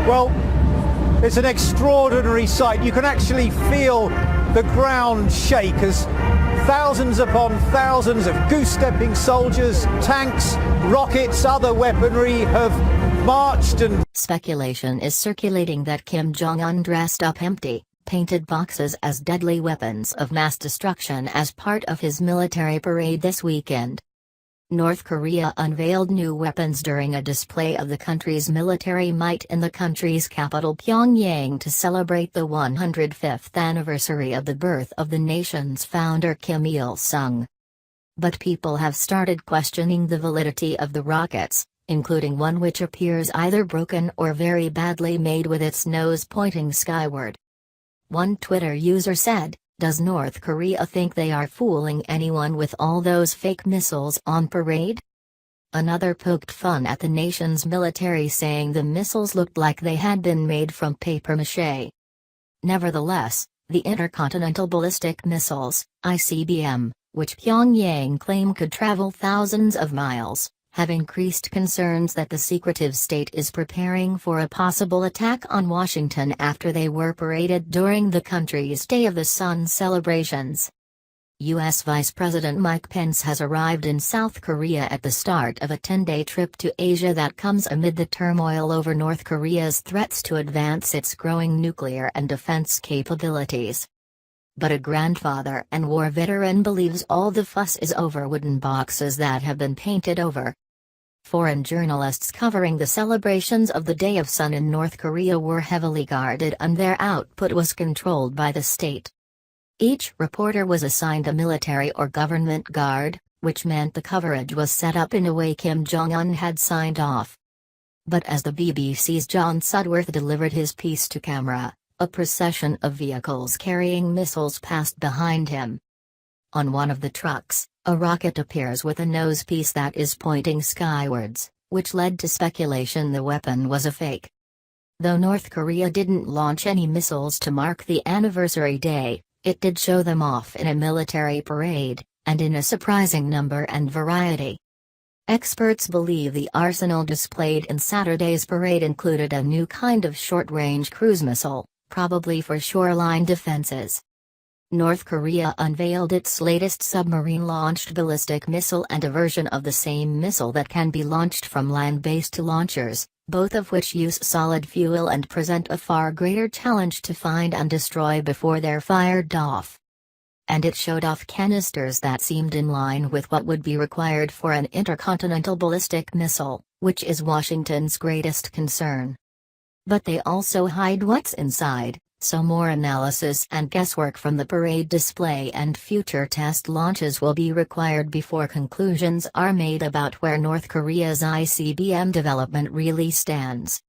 Well, it's an extraordinary sight. You can actually feel the ground shake as thousands upon thousands of goose-stepping soldiers, tanks, rockets, other weaponry have marched and... Speculation is circulating that Kim Jong-un dressed up empty, painted boxes as deadly weapons of mass destruction as part of his military parade this weekend. North Korea unveiled new weapons during a display of the country's military might in the country's capital Pyongyang to celebrate the 105th anniversary of the birth of the nation's founder Kim Il-sung. But people have started questioning the validity of the rockets, including one which appears either broken or very badly made with its nose pointing skyward. One Twitter user said, "Does North Korea think they are fooling anyone with all those fake missiles on parade?" Another poked fun at the nation's military, saying the missiles looked like they had been made from papier-mâché. Nevertheless, the intercontinental ballistic missiles, ICBM, which Pyongyang claimed could travel thousands of miles, have increased concerns that the secretive state is preparing for a possible attack on Washington after they were paraded during the country's Day of the Sun celebrations. U.S. Vice President Mike Pence has arrived in South Korea at the start of a 10-day trip to Asia that comes amid the turmoil over North Korea's threats to advance its growing nuclear and defense capabilities. But a grandfather and war veteran believes all the fuss is over wooden boxes that have been painted over. Foreign journalists covering the celebrations of the Day of Sun in North Korea were heavily guarded and their output was controlled by the state. Each reporter was assigned a military or government guard, which meant the coverage was set up in a way Kim Jong-un had signed off. But as the BBC's John Sudworth delivered his piece to camera, a procession of vehicles carrying missiles passed behind him. On one of the trucks, a rocket appears with a nosepiece that is pointing skywards, which led to speculation the weapon was a fake. Though North Korea didn't launch any missiles to mark the anniversary day, it did show them off in a military parade, and in a surprising number and variety. Experts believe the arsenal displayed in Saturday's parade included a new kind of short-range cruise missile, probably for shoreline defenses. North Korea unveiled its latest submarine-launched ballistic missile and a version of the same missile that can be launched from land-based launchers, both of which use solid fuel and present a far greater challenge to find and destroy before they're fired off. And it showed off canisters that seemed in line with what would be required for an intercontinental ballistic missile, which is Washington's greatest concern. But they also hide what's inside. So more analysis and guesswork from the parade display and future test launches will be required before conclusions are made about where North Korea's ICBM development really stands.